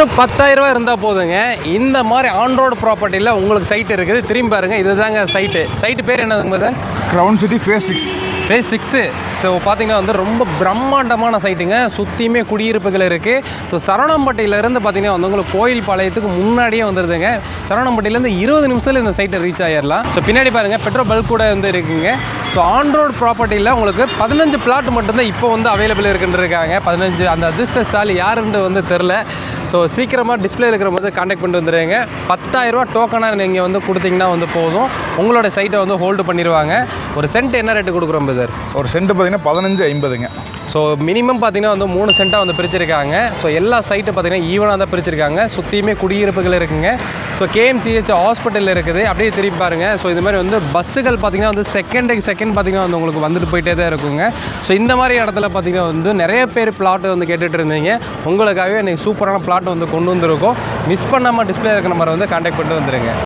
வெறும் 10,000 ரூபா இருந்தால் போதுங்க. இந்த மாதிரி ஆன் ரோடு ப்ராப்பர்ட்டியில் உங்களுக்கு சைட் இருக்குது. திரும்பி பாருங்கள், இதுதாங்க சைட்டு பேர் என்னதுங்க sir? Crown city phase 6. So பார்த்தீங்கன்னா வந்து ரொம்ப பிரம்மாண்டமான சைட்டுங்க. சுற்றியுமே குடியிருப்புகள் இருக்குது. ஸோ சரவணம்பட்டியிலேருந்து பார்த்தீங்கன்னா வந்து உங்களுக்கு கோயில் பாளையத்துக்கு முன்னாடியே வந்துடுதுங்க. சரவணம்பட்டியிலேருந்து 20 நிமிஷத்தில் இந்த சைட்டை ரீச் ஆகிடலாம். ஸோ பின்னாடி பாருங்கள் பெட்ரோல் பல்க் கூட வந்து இருக்குங்க. ஸோ ஆன் ரோடு ப்ராப்பர்ட்டியில் உங்களுக்கு 15 பிளாட் மட்டும்தான் இப்போ வந்து அவைலபிள் இருக்குன்றிருக்காங்க. 15 அந்த அதிர்ஷ்டசாலி யாருன்னு வந்து தெரில. ஸோ சீக்கிரமாக டிஸ்பிளே இருக்கிற போது கான்டாக்ட் பண்ணிட்டு வந்துடுங்க. 10,000 ரூபா டோக்கனாக நீங்கள் வந்து கொடுத்தீங்கன்னா வந்து போதும், உங்களோட சைட்டை வந்து ஹோல்டு பண்ணிடுவாங்க. ஒரு சென்ட் என்ன ரேட்டு கொடுக்குறோம் சார்? ஒரு சென்ட் பார்த்தீங்கன்னா 15,50ங்க. ஸோ மினிமம் பார்த்தீங்கன்னா வந்து 3 சென்ட்டாக வந்து பிரிச்சிருக்காங்க. ஸோ எல்லா சைட்டு பார்த்தீங்கன்னா ஈவனாக தான் பிரிச்சிருக்காங்க. சுற்றியுமே குடியிருப்புகள் இருக்குங்க. ஸோ கேஎம்சிஹெச் ஹாஸ்பிட்டல் இருக்குது. அப்படியே திரும்பி பாருங்கள். ஸோ இது மாதிரி வந்து பஸ்ஸுகள் பார்த்தீங்கன்னா வந்து செகண்டுக்கு செகண்ட் பார்த்தீங்கன்னா வந்து உங்களுக்கு வந்துட்டு போயிட்டே தான் இருக்குங்க. ஸோ இந்த மாதிரி இடத்துல பார்த்தீங்கன்னா வந்து நிறைய பேர் பிளாட் வந்து கேட்டுட்டு இருந்தீங்க. உங்களுக்காகவே இன்றைக்கி சூப்பரான பிளாட் வந்து கொண்டு வந்திருக்கோம். மிஸ் பண்ணாமல் டிஸ்பிளே இருக்கிற மாதிரி வந்து கான்டாக்ட் பண்ணிட்டு வந்துடுங்க.